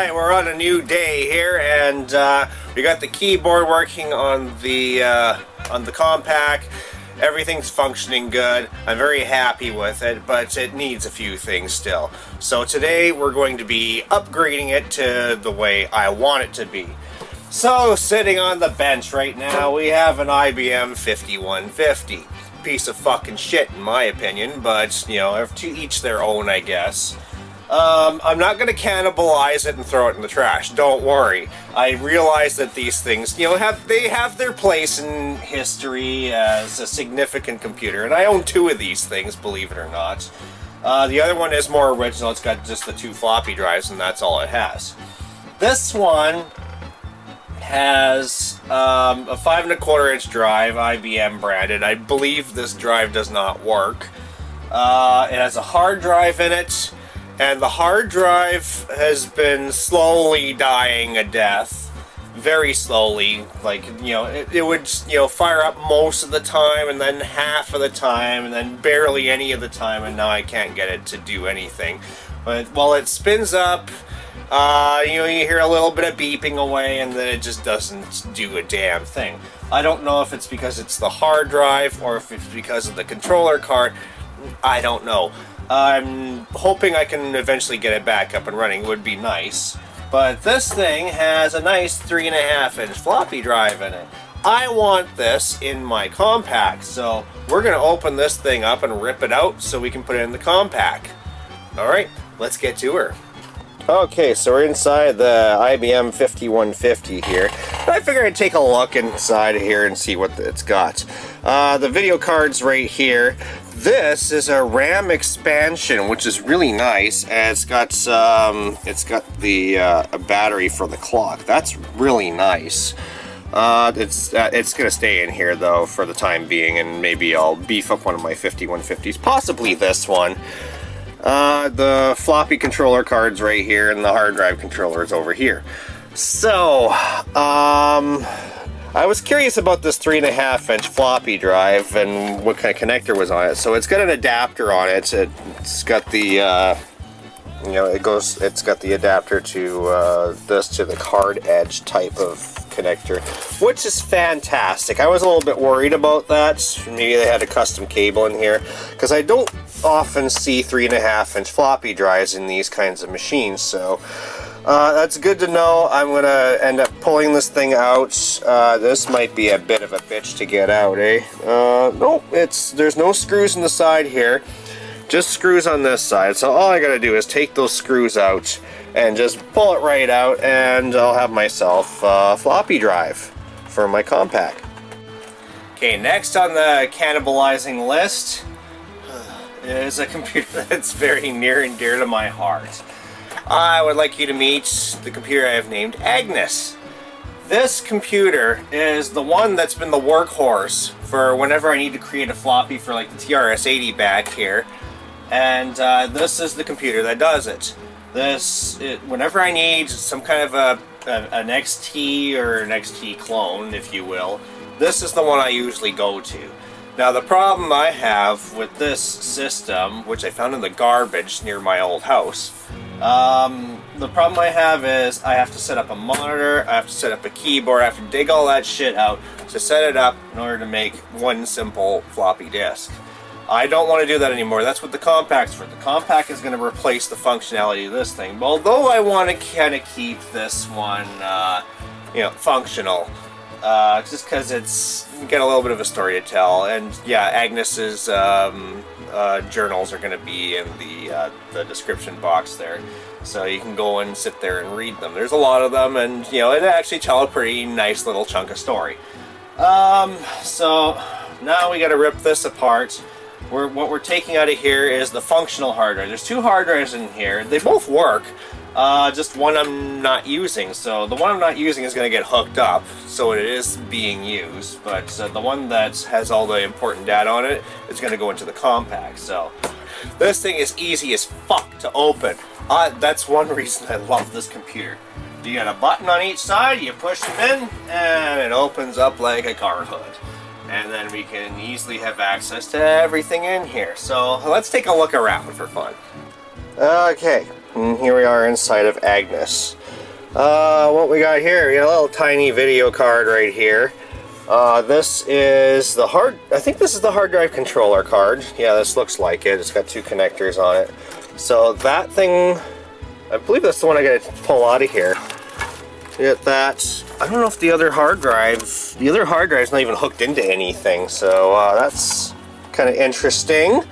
Alright, we're on a new day here, and we got the keyboard working on the Compaq. Everything's functioning good. I'm very happy with it, but it needs a few things still. So today we're going to be upgrading it to the way I want it to be. So sitting on the bench right now, we have an IBM 5150. Piece of fucking shit in my opinion, but you know, to each their own, I guess. I'm not going to cannibalize it and throw it in the trash. Don't worry. I realize that these things, you know, have their place in history as a significant computer, and I own two of these things, believe it or not. The other one is more original. It's got just the two floppy drives, and that's all it has. This one has a 5 1/4 inch drive, IBM branded. I believe this drive does not work. It has a hard drive in it. And the hard drive has been slowly dying a death. Very slowly. Like, you know, it would, you know, fire up most of the time, and then half of the time, and then barely any of the time, and now I can't get it to do anything. But while it spins up, you know, you hear a little bit of beeping away, and then it just doesn't do a damn thing. I don't know if it's because it's the hard drive, or if it's because of the controller card. I don't know. I'm hoping I can eventually get it back up and running. It would be nice. But this thing has a nice 3.5 inch floppy drive in it. I want this in my Compaq, so we're going to open this thing up and rip it out so we can put it in the Compaq. Alright, let's get to her. Okay, so we're inside the IBM 5150 here. I figured I'd take a look inside here and see what it's got. The video card's right here. This is a RAM expansion, which is really nice. And it's got the a battery for the clock. That's really nice. It's gonna stay in here though for the time being, and maybe I'll beef up one of my 5150s, possibly this one. The floppy controller card's right here, and the hard drive controller is over here. So, I was curious about this 3.5 inch floppy drive and what kind of connector was on it. So it's got an adapter on it. It's got the, you know, it's got the adapter to this, to the hard edge type of connector, which is fantastic. I was a little bit worried about that. Maybe they had a custom cable in here, because I don't often see 3.5 inch floppy drives in these kinds of machines. So that's good to know. I'm gonna end up pulling this thing out. This might be a bit of a bitch to get out, eh? Nope, there's no screws in the side here, just screws on this side. So all I gotta do is take those screws out and just pull it right out, and I'll have myself a floppy drive for my Compaq. Okay, next on the cannibalizing list is a computer that's very near and dear to my heart. I would like you to meet the computer I have named Agnes. This computer is the one that's been the workhorse for whenever I need to create a floppy for like the TRS-80 back here. And this is the computer that does it. Whenever I need some kind of an XT or an XT clone, if you will, this is the one I usually go to. Now the problem I have with this system, which I found in the garbage near my old house, the problem I have is I have to set up a monitor, I have to set up a keyboard, I have to dig all that shit out to set it up in order to make one simple floppy disk. I don't want to do that anymore. That's what the Compaq's for. The Compaq is going to replace the functionality of this thing. Although I want to kind of keep this one, you know, functional. Just because it's got a little bit of a story to tell. And yeah, Agnes's journals are going to be in the description box there. So you can go and sit there and read them. There's a lot of them, and you know, it actually tell a pretty nice little chunk of story. So now we got to rip this apart. What we're taking out of here is the functional hard drive. There's two hard drives in here. They both work. Just one I'm not using. So the one I'm not using is going to get hooked up, so it is being used. But the one that has all the important data on it is going to go into the Compaq. So this thing is easy as fuck to open. That's one reason I love this computer. You got a button on each side, you push them in, and it opens up like a car hood. And then we can easily have access to everything in here. So let's take a look around for fun. Okay, and here we are inside of Agnes. What we got here? We got a little tiny video card right here. This is the I think this is the hard drive controller card. Yeah, this looks like it. It's got two connectors on it. So that thing, I believe that's the one I gotta pull out of here. Get that. I don't know if the other hard drive's not even hooked into anything, so that's kind of interesting.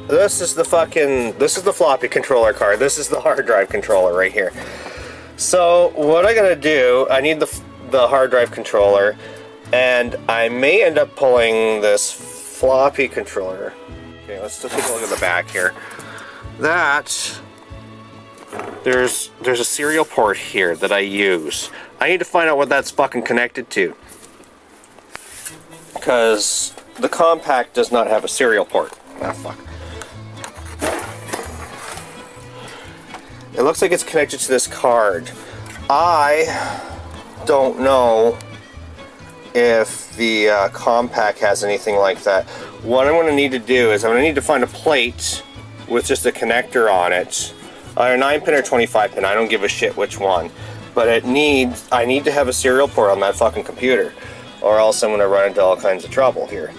This is the floppy controller card. This is the hard drive controller right here. So what I gotta do, I need the hard drive controller, and I may end up pulling this floppy controller. Okay, let's just take a look at the back here. There's a serial port here that I use. I need to find out what that's fucking connected to, because the Compaq does not have a serial port. Ah, fuck. It looks like it's connected to this card. I don't know if the Compaq has anything like that. What I'm going to need to do is I'm going to need to find a plate with just a connector on it. Either 9-pin or 25-pin, I don't give a shit which one. But I need to have a serial port on that fucking computer, or else I'm going to run into all kinds of trouble here.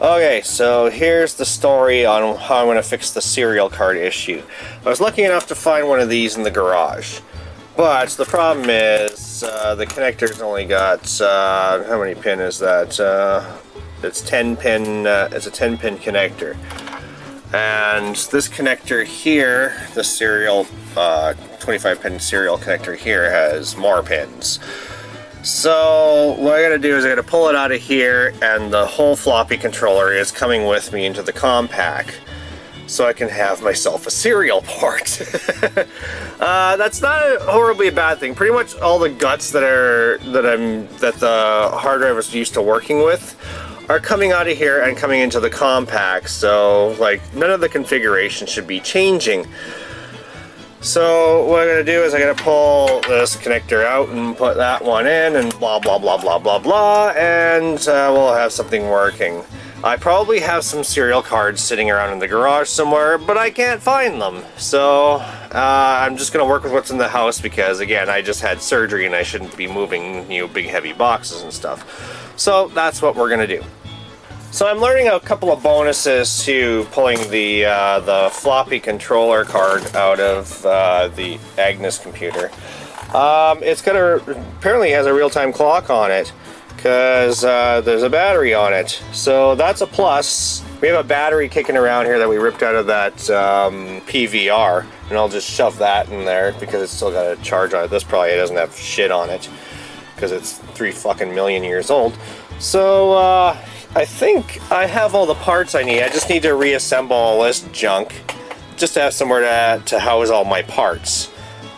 Okay, so here's the story on how I'm going to fix the serial card issue. I was lucky enough to find one of these in the garage, but the problem is the connector's only got, how many pin is that? It's 10 pin, it's a 10-pin connector. And this connector here, the serial 25-pin serial connector here, has more pins. So what I gotta do is I gotta pull it out of here, and the whole floppy controller is coming with me into the Compaq, so I can have myself a serial port. That's not a horribly bad thing. Pretty much all the guts that the hard drive is used to working with are coming out of here and coming into the Compaq, so like none of the configuration should be changing. So what I'm going to do is I'm going to pull this connector out and put that one in, and blah blah blah blah blah blah, and we'll have something working. I probably have some serial cards sitting around in the garage somewhere, but I can't find them. So I'm just going to work with what's in the house, because again, I just had surgery and I shouldn't be moving big heavy boxes and stuff. So that's what we're going to do. So I'm learning a couple of bonuses to pulling the floppy controller card out of the Agnes computer. It's apparently has a real-time clock on it, because there's a battery on it. So that's a plus. We have a battery kicking around here that we ripped out of that PVR, and I'll just shove that in there because it's still got a charge on it. This probably doesn't have shit on it because it's 3 fucking million years old. So I think I have all the parts I need. I just need to reassemble all this junk just to have somewhere to house all my parts.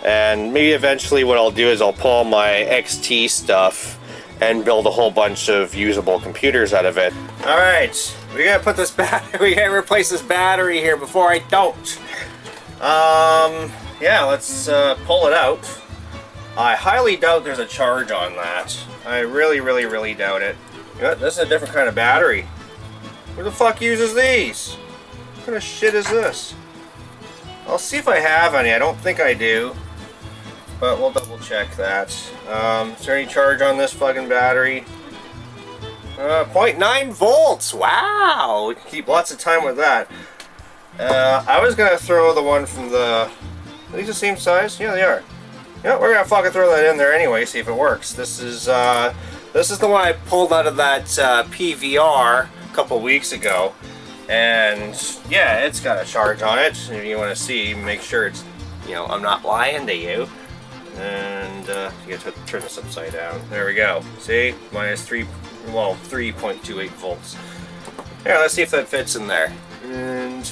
And maybe eventually what I'll do is I'll pull my XT stuff and build a whole bunch of usable computers out of it. Alright, we gotta put this we gotta replace this battery here before I don't. Yeah, let's pull it out. I highly doubt there's a charge on that. I really, really, really doubt it. This is a different kind of battery. Who the fuck uses these? What kind of shit is this? I'll see if I have any. I don't think I do, but we'll double check that. Is there any charge on this fucking battery? 0.9 volts. Wow, we can keep lots of time with that. I was gonna throw the one from are these the same size? Yeah, they are. Yeah, we're gonna fucking throw that in there anyway, see if it works. This is the one I pulled out of that PVR a couple weeks ago, and yeah, it's got a charge on it. If you want to see, make sure it's, I'm not lying to you. And you have to turn this upside down. There we go. See, minus 3.28 volts. Yeah, let's see if that fits in there. And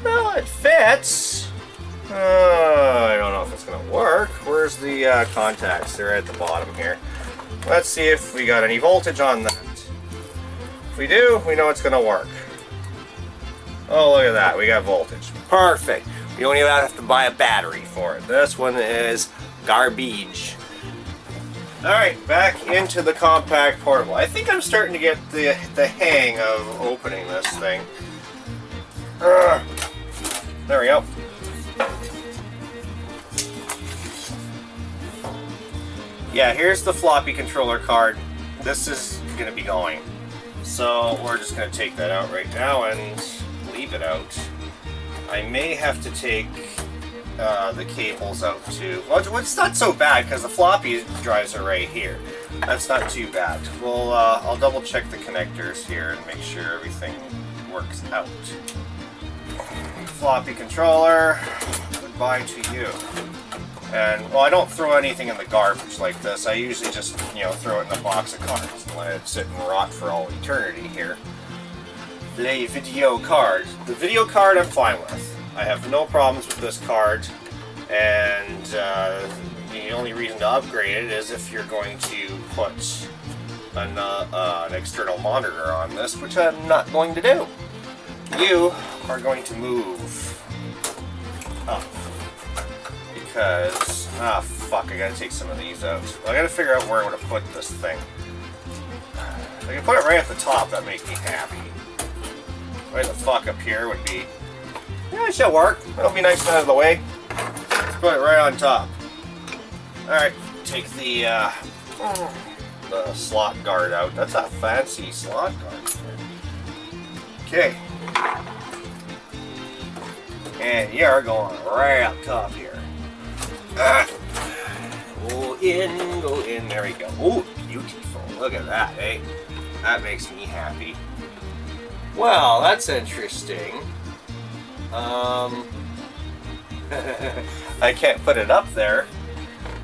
well, it fits. I don't know if it's gonna work. Where's the contacts? They're at the bottom here. Let's see if we got any voltage on that. If we do, we know it's gonna work. Oh, look at that. We got voltage. Perfect. We don't even have to buy a battery for it. This one is garbage. Alright, back into the Compaq Portable. I think I'm starting to get the hang of opening this thing. There we go. yeah, here's the floppy controller card. This is going to be going. So we're just going to take that out right now and leave it out. I may have to take the cables out too. Well, it's not so bad because the floppy drives are right here. That's not too bad. Well, I'll double check the connectors here and make sure everything works out. Floppy controller, goodbye to you. And, well, I don't throw anything in the garbage like this. I usually just, you know, throw it in a box of cards and let it sit and rot for all eternity here. The video card. The video card I'm fine with. I have no problems with this card. And the only reason to upgrade it is if you're going to put an external monitor on this, which I'm not going to do. You are going to move up. Because, fuck, I gotta take some of these out. Well, I gotta figure out where I'm gonna put this thing. If I can put it right at the top, that makes me happy. Right the fuck up here would be... Yeah, it should work. It'll be nice and out of the way. Let's put it right on top. Alright, take the slot guard out. That's a fancy slot guard. Okay. And you are going right up top here. Go in, there we go. Oh, beautiful. Look at that, eh? That makes me happy. Well, that's interesting. I can't put it up there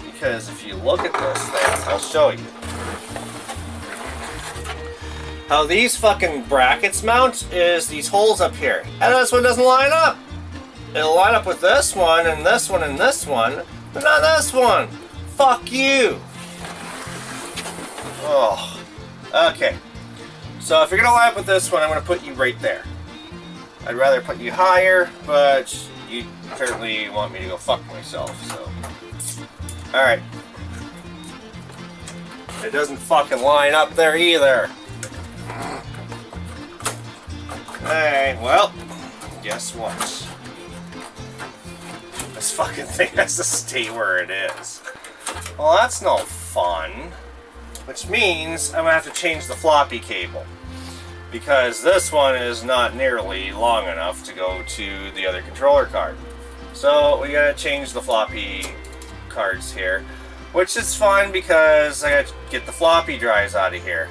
because if you look at this thing, I'll show you. How these fucking brackets mount is these holes up here. And this one doesn't line up. It'll line up with this one and this one and this one, but not this one. Fuck you. Oh. Okay. So if you're gonna line up with this one, I'm gonna put you right there. I'd rather put you higher, but you apparently want me to go fuck myself, so. Alright. It doesn't fucking line up there either. Alright, well, guess what? This fucking thing has to stay where it is. Well, that's no fun. Which means I'm gonna have to change the floppy cable. Because this one is not nearly long enough to go to the other controller card. So we gotta change the floppy cards here. Which is fun because I gotta get the floppy drives out of here.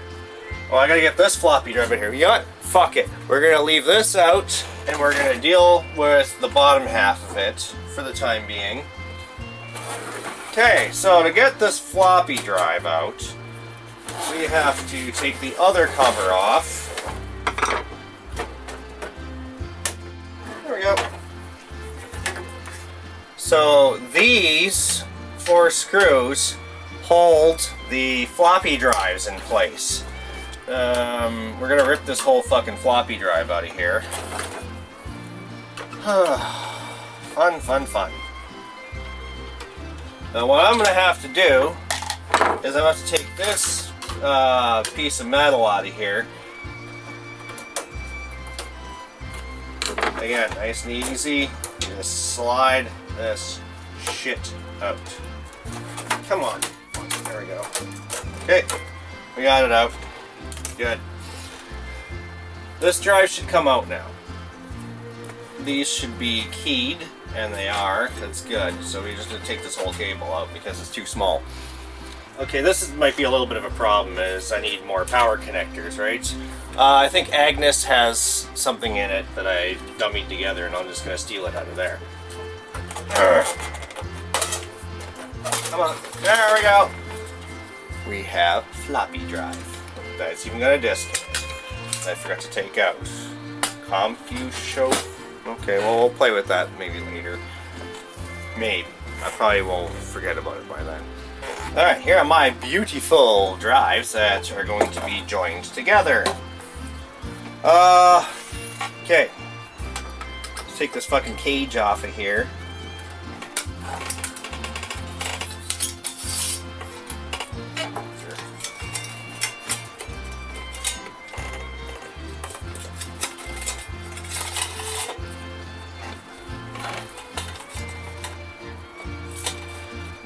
Well, I gotta get this floppy drive in here. You know what? Fuck it. We're gonna leave this out and we're gonna deal with the bottom half of it for the time being. Okay, so to get this floppy drive out, we have to take the other cover off. There we go. So these 4 screws hold the floppy drives in place. We're gonna rip this whole fucking floppy drive out of here. Fun, fun, fun. Now what I'm gonna have to do is I'm gonna have to take this piece of metal out of here. Again, nice and easy. Just slide this shit out. Come on. There we go. Okay, we got it out. Good. This drive should come out now. These should be keyed, and they are. That's good. So we're just going to take this whole cable out because it's too small. Okay, might be a little bit of a problem, is I need more power connectors, right? I think Agnes has something in it that I dummied together, and I'm just going to steal it out of there. Come on. There we go. We have floppy drive. That's even got a disk. I forgot to take out. CompuShow. Okay, well, we'll play with that maybe later. Maybe. I probably won't forget about it by then. Alright, here are my beautiful drives that are going to be joined together. Okay. Let's take this fucking cage off of here.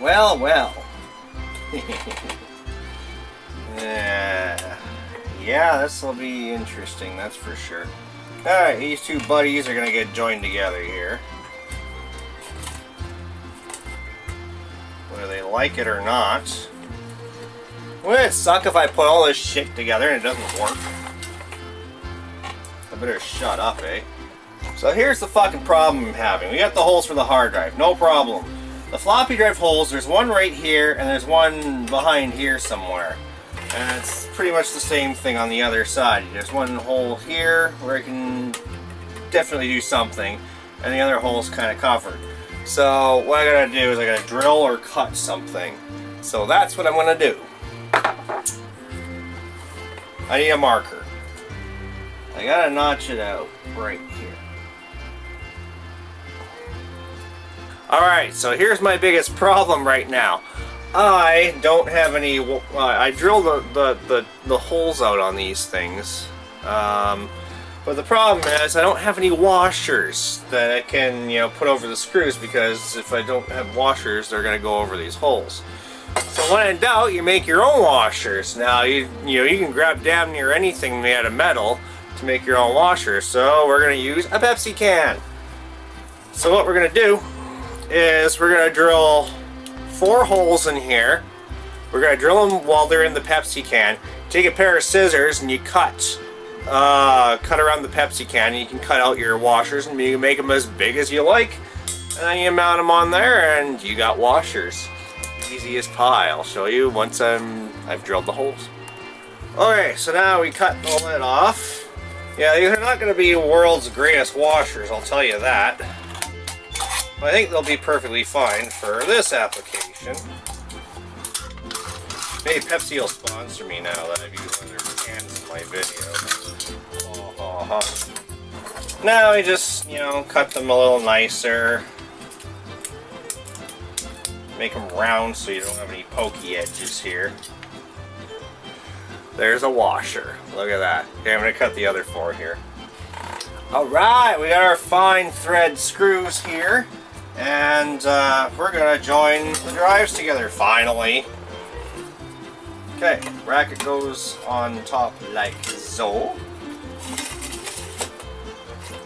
Well, well. Yeah, this will be interesting, that's for sure. Alright, these two buddies are gonna get joined together here. Whether they like it or not. Wouldn't it suck if I put all this shit together and it doesn't work? I better shut up, eh? So here's the fucking problem I'm having. We got the holes for the hard drive, no problem. The floppy drive holes, there's one right here and there's one behind here somewhere. And it's pretty much the same thing on the other side. There's one hole here where I can definitely do something, and the other hole's kind of covered. So what I gotta do is I gotta drill or cut something. So that's what I'm gonna do. I need a marker. I gotta notch it out right here. Alright, so here's my biggest problem right now. I don't have any, I drilled the holes out on these things, but the problem is I don't have any washers that I can, you know, put over the screws, because if I don't have washers, they're going to go over these holes. So when in doubt, you make your own washers. Now, you can grab damn near anything made out of metal to make your own washers, so we're going to use a Pepsi can. So what we're going to do is we're going to drill 4 holes in here. We're going to drill them while they're in the Pepsi can. Take a pair of scissors and you cut around the Pepsi can, and you can cut out your washers and you can make them as big as you like. And then you mount them on there and you got washers. Easy as pie. I'll show you once I've drilled the holes. Okay, so now we cut the lid off. Yeah, these are not going to be world's greatest washers, I'll tell you that. I think they'll be perfectly fine for this application. Maybe Pepsi will sponsor me now that I've used one of their cans in my video. Now I just, cut them a little nicer. Make them round so you don't have any pokey edges here. There's a washer. Look at that. Okay, I'm going to cut the other 4 here. Alright, we got our fine thread screws here. And we're going to join the drives together, finally. Okay, bracket goes on top like so.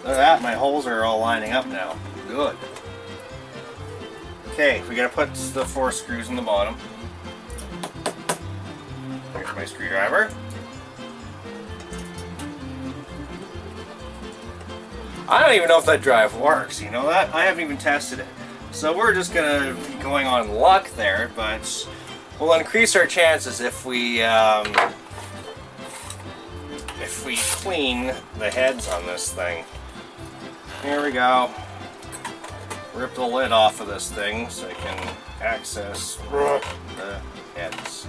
Look at that, my holes are all lining up now. Good. Okay, we got to put the 4 screws in the bottom. Here's my screwdriver. I don't even know if that drive works, you know that? I haven't even tested it. So we're just gonna be going on luck there, but we'll increase our chances if we clean the heads on this thing. Here we go. Rip the lid off of this thing so I can access the heads.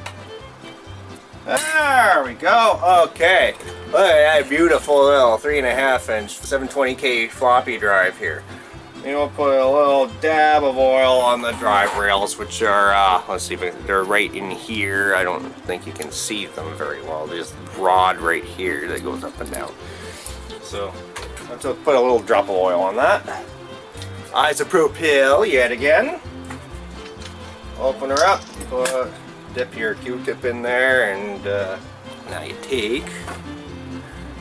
There we go. Okay. Look at that beautiful little 3.5-inch 720K floppy drive here. We'll put a little dab of oil on the drive rails, which are, let's see if they're right in here. I don't think you can see them very well. There's a rod right here that goes up and down. So, let's put a little drop of oil on that. Isopropyl yet again. Open her up. Dip your Q-tip in there, and now you take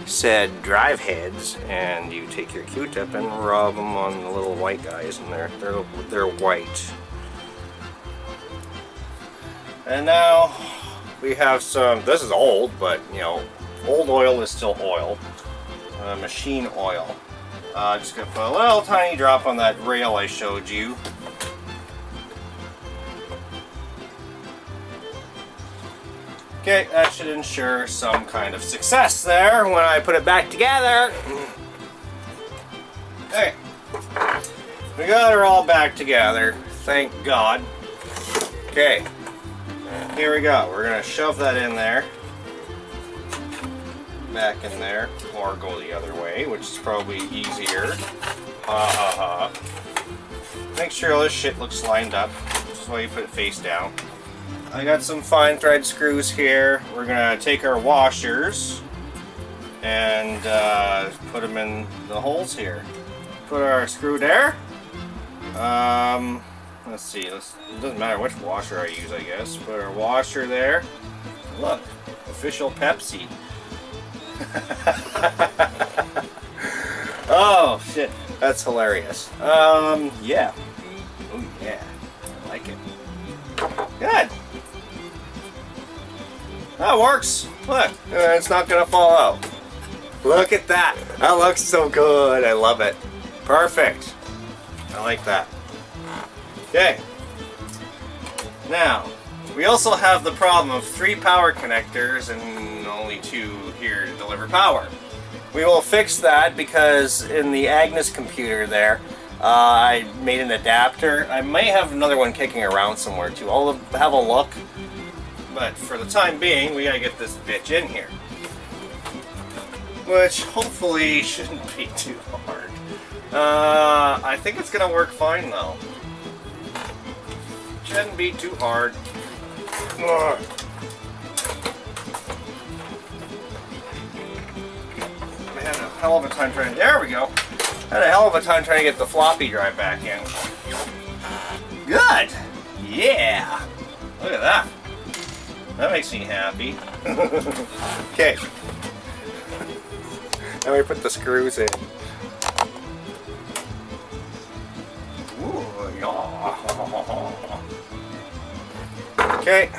said drive heads and you take your Q-tip and rub them on the little white guys in there. They're white. And now we have some, this is old, but old oil is still oil. Machine oil. Just gonna put a little tiny drop on that rail I showed you. Okay, that should ensure some kind of success there when I put it back together. Okay, we got her all back together, thank God. Okay, here we go. We're gonna shove that in there, back in there, or go the other way, which is probably easier. Make sure all this shit looks lined up. This is why you put it face down. I got some fine thread screws here. We're gonna take our washers and put them in the holes here. Put our screw there. let's see. It doesn't matter which washer I use, I guess. Put our washer there. Look, official Pepsi. Oh shit, that's hilarious. Yeah. Oh yeah, I like it. Good. That works. Look, it's not gonna fall out. Look at that. That looks so good. I love it. Perfect. I like that. Okay. Now, we also have the problem of 3 power connectors and only 2 here to deliver power. We will fix that because in the Agnes computer there, I made an adapter. I may have another one kicking around somewhere too. I'll have a look. But for the time being, we gotta get this bitch in here. Which hopefully shouldn't be too hard. I think it's gonna work fine though. Shouldn't be too hard. Ugh. I had a hell of a time trying. There we go. Had a hell of a time trying to get the floppy drive back in. Good. Yeah. Look at that. That makes me happy. Okay. Now we put the screws in. Ooh, yeah. Okay.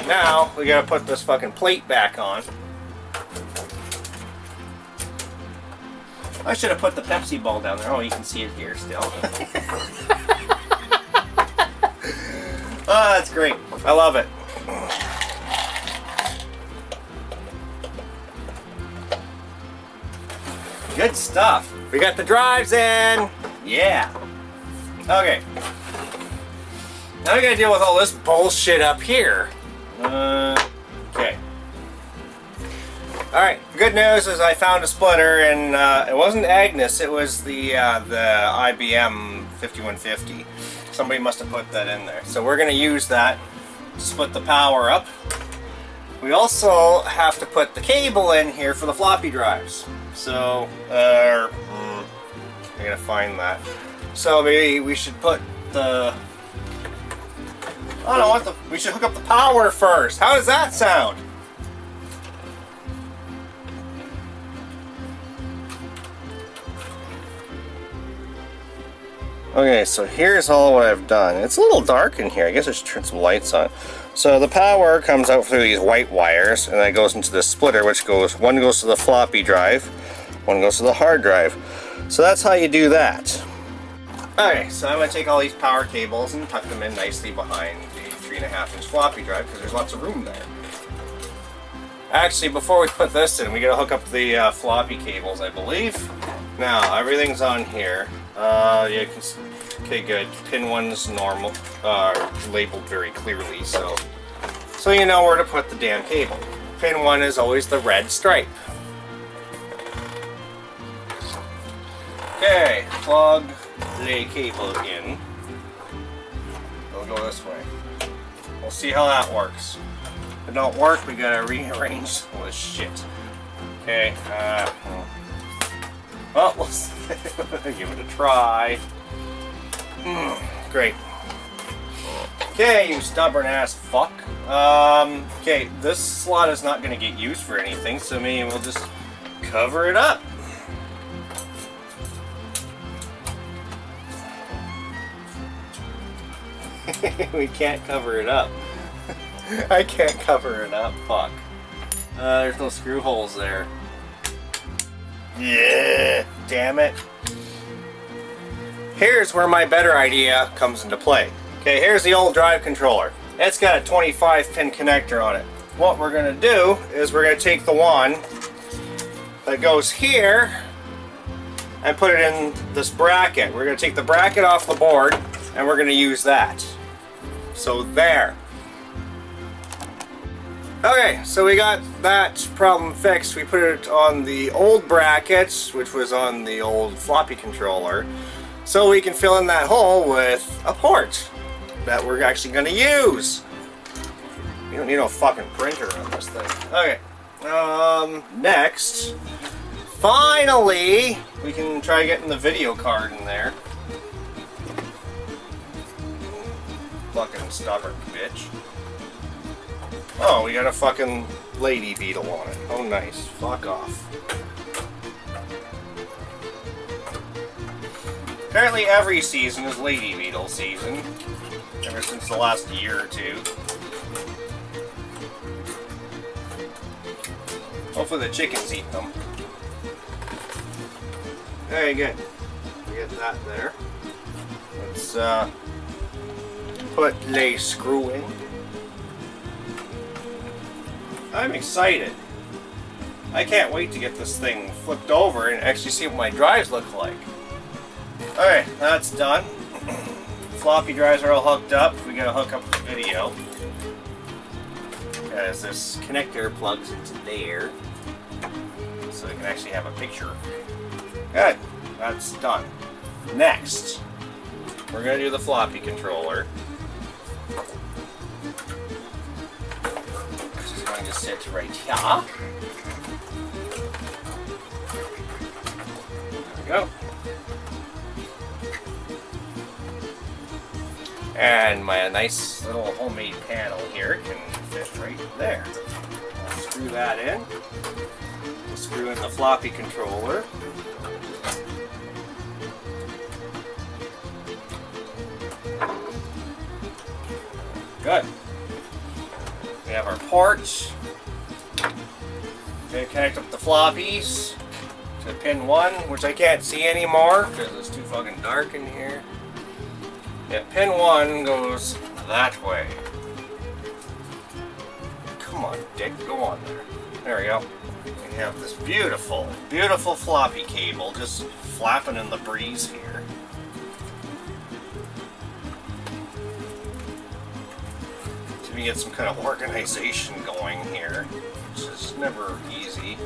Now we gotta put this fucking plate back on. I should have put the Pepsi ball down there. Oh, you can see it here still. Oh, that's great. I love it. Good stuff. We got the drives in. Yeah. Okay. Now we gotta deal with all this bullshit up here. Okay. Alright, good news is I found a splitter, and it wasn't Agnes, it was the IBM 5150. Somebody must have put that in there. So we're going to use that to split the power up. We also have to put the cable in here for the floppy drives. So, we're going to find that. So maybe we should put the... I don't know what the... We should hook up the power first. How does that sound? Okay, so here's all what I've done. It's a little dark in here. I guess I should turn some lights on. So the power comes out through these white wires, and then it goes into this splitter, which goes, one goes to the floppy drive, one goes to the hard drive. So that's how you do that. Okay, so I'm going to take all these power cables and tuck them in nicely behind the 3.5-inch floppy drive, because there's lots of room there. Actually, before we put this in, we got to hook up the floppy cables, I believe. Now, everything's on here. Yeah, you can see, okay, good. Pin 1's normal, labeled very clearly, so you know where to put the damn cable. Pin 1 is always the red stripe. Okay, plug the cable in. It'll go this way. We'll see how that works. If it don't work, we gotta rearrange all this shit. Okay, well, let's give it a try. Great. Okay, you stubborn ass fuck. Okay, this slot is not going to get used for anything, so maybe we'll just cover it up. We can't cover it up. I can't cover it up, fuck. There's no screw holes there. Yeah, damn it. Here's where my better idea comes into play. Okay, here's the old drive controller. It's got a 25-pin connector on it. What we're going to do is we're going to take the one that goes here and put it in this bracket. We're going to take the bracket off the board and we're going to use that. So there. Okay, so we got that problem fixed. We put it on the old brackets, which was on the old floppy controller, so we can fill in that hole with a port that we're actually going to use. You don't need no fucking printer on this thing. Okay, next, finally, we can try getting the video card in there. Fucking stubborn bitch. Oh, we got a fucking lady beetle on it. Oh, nice. Fuck off. Apparently every season is lady beetle season. Ever since the last year or two. Hopefully the chickens eat them. Very good. We get that there. Let's put the screw in. I'm excited. I can't wait to get this thing flipped over and actually see what my drives look like. Alright, that's done. Floppy drives are all hooked up. We gotta hook up the video. Because this connector plugs into there. So we can actually have a picture. Good. That's done. Next, we're gonna do the floppy controller. Which is going to sit right here. There we go. And my nice little homemade panel here can fit right there. I'll screw that in. We'll screw in the floppy controller. Good. We have our ports. Gonna connect up the floppies to pin 1, which I can't see anymore because it's too fucking dark in here. Yeah, pin 1 goes that way. Come on, Dick, go on there. There we go. We have this beautiful, beautiful floppy cable just flapping in the breeze here. We get some kind of organization going here, which is never easy,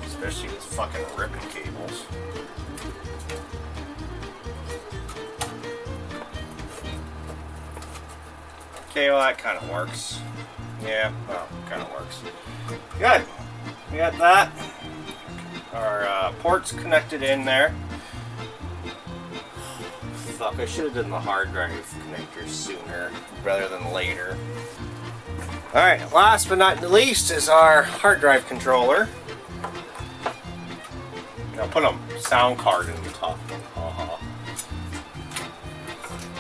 especially with fucking ripping cables. Okay, well that kind of works. Yeah, well, kind of works. Good. We got that. Our port's connected in there. Fuck, I should have done the hard drive connectors sooner rather than later. Alright, last but not least is our hard drive controller. I'll put a sound card in the top. I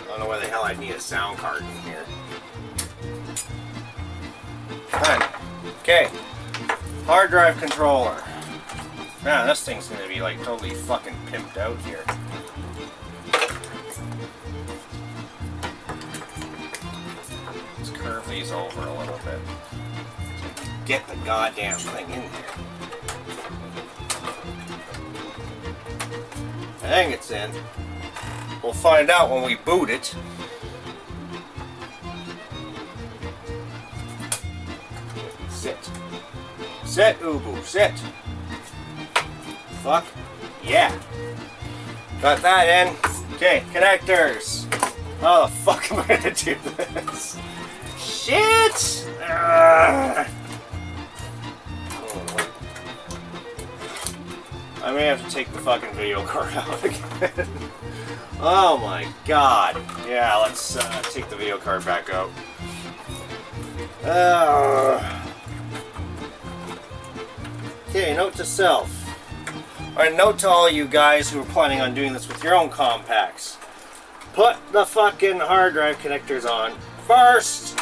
don't know why the hell I'd need a sound card in here. Alright, okay. Hard drive controller. Man, this thing's gonna be like totally fucking pimped out here. Curve these over a little bit. Get the goddamn thing in here. I think it's in. We'll find out when we boot it. Sit. Sit, Ubu, sit. Fuck. Yeah. Got that in. Okay, connectors. How the fuck am I gonna do this? Shit! I may have to take the fucking video card out again. Oh my god. Yeah, let's take the video card back out. Okay, note to self. Alright, note to all you guys who are planning on doing this with your own Compaqs. Put the fucking hard drive connectors on first.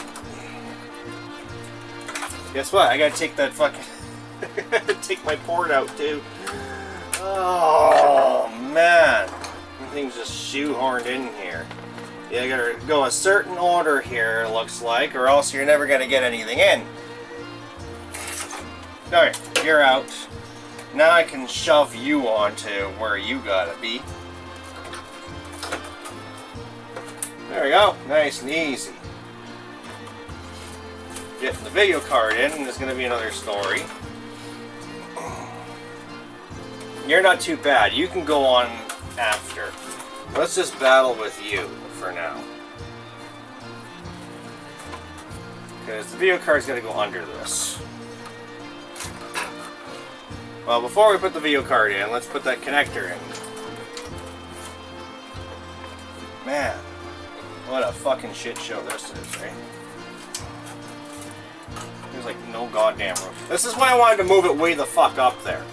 Guess what? I gotta take that fucking take my port out too. Oh man, everything's just shoehorned in here. You gotta go a certain order here, it looks like, or else you're never gonna get anything in. Alright, you're out. Now I can shove you onto where you gotta be. There we go, nice and easy. Getting the video card in is going to be another story. You're not too bad. You can go on after. Let's just battle with you for now. Because the video card's got to go under this. Well, before we put the video card in, let's put that connector in. Man. What a fucking shit show this is, right? There's like no goddamn room. This is why I wanted to move it way the fuck up there,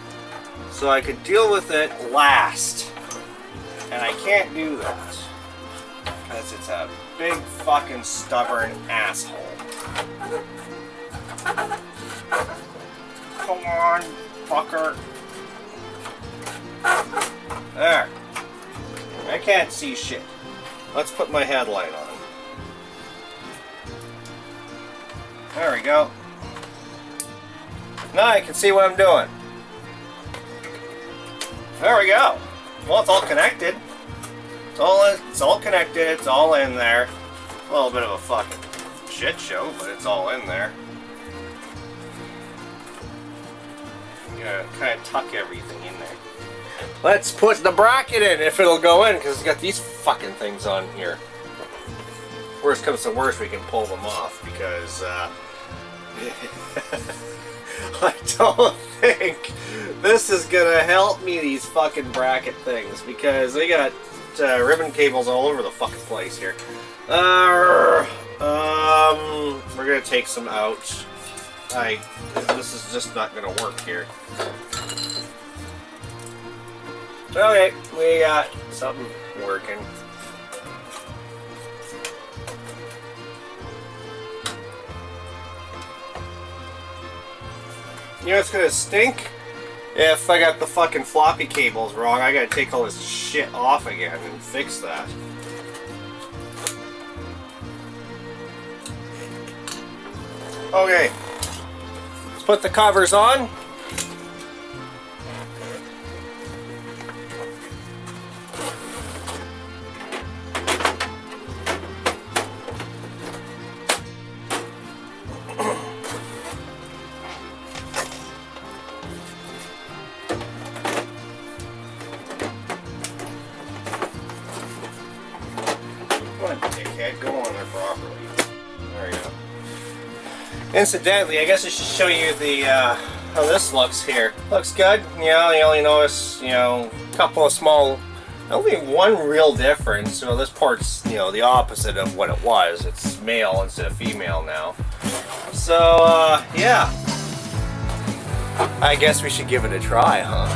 so I could deal with it last. And I can't do that because it's a big fucking stubborn asshole. Come on, fucker. There. I can't see shit. Let's put my headlight on. There we go. Now I can see what I'm doing. There we go. Well, it's all connected. It's all connected. It's all in there. A little bit of a fucking shit show, but it's all in there. I'm gonna kind of tuck everything in there. Let's put the bracket in if it'll go in, because it's got these fucking things on here. Worst comes to worst, we can pull them off because I don't think this is gonna help me, these fucking bracket things, because they got ribbon cables all over the fucking place here. We're gonna take some out. This is just not gonna work here. Okay, we got something working. You know it's gonna stink? If I got the fucking floppy cables wrong, I gotta take all this shit off again and fix that. Okay, let's put the covers on. Go on there properly. There you go. Incidentally, I guess I should show you the how this looks here. Looks good. You know, you only notice, you know, a couple of small, only one real difference. So this part's, you know, the opposite of what it was. It's male instead of female now. So yeah, I guess we should give it a try, huh?